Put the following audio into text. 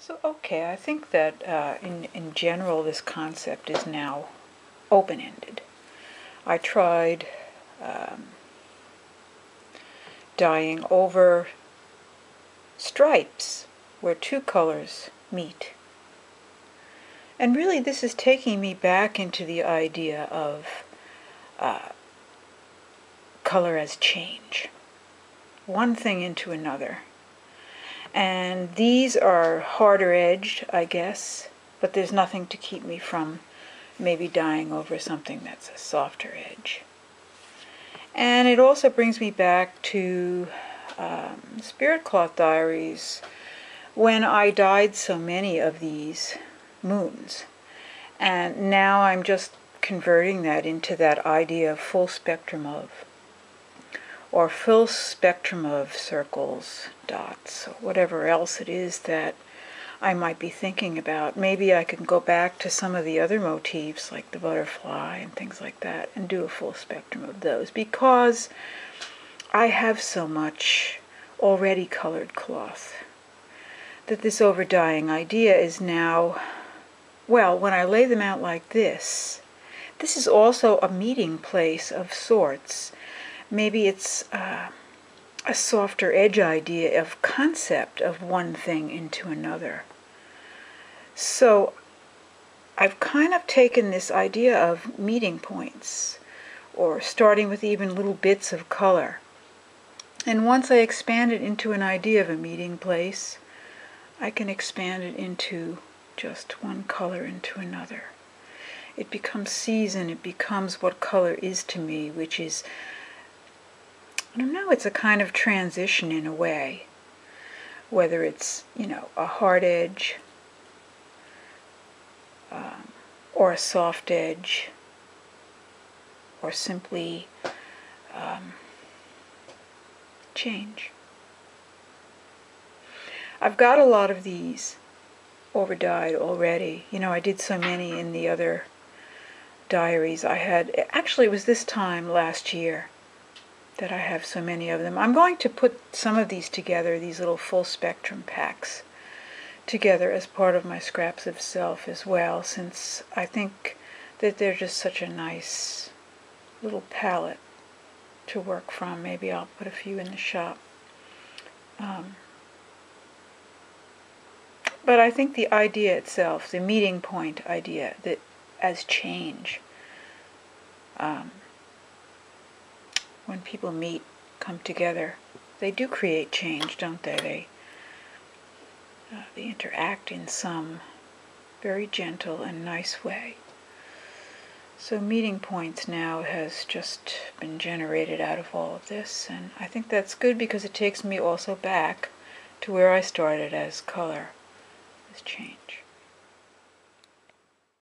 So, okay, I think that in general this concept is now open-ended. I tried dyeing over stripes where two colors meet. And really this is taking me back into the idea of color as change. One thing into another. And these are harder edged, I guess, but there's nothing to keep me from maybe dyeing over something that's a softer edge. And it also brings me back to Spirit Cloth Diaries when I dyed so many of these moons. And now I'm just converting that into that idea of full spectrum of, or full spectrum of circles, dots, or whatever else it is that I might be thinking about. Maybe I can go back to some of the other motifs like the butterfly and things like that and do a full spectrum of those, because I have so much already colored cloth that this overdying idea is now, well, when I lay them out like this is also a meeting place of sorts. Maybe it's a softer edge idea of concept of one thing into another. So I've kind of taken this idea of meeting points, or starting with even little bits of color. And once I expand it into an idea of a meeting place, I can expand it into just one color into another. It becomes season, it becomes what color is to me, which is, I don't know, it's a kind of transition in a way. Whether it's, a hard edge, or a soft edge, or simply change. I've got a lot of these overdyed already. I did so many in the other diaries I had. Actually, it was this time last year that I have so many of them. I'm going to put some of these together, these little full spectrum packs, together as part of my Scraps of Self as well, since I think that they're just such a nice little palette to work from. Maybe I'll put a few in the shop. But I think the idea itself, the meeting point idea, that as change, when people meet, come together, they do create change, don't they? They interact in some very gentle and nice way. So meeting points now has just been generated out of all of this, and I think that's good because it takes me also back to where I started as color, as change.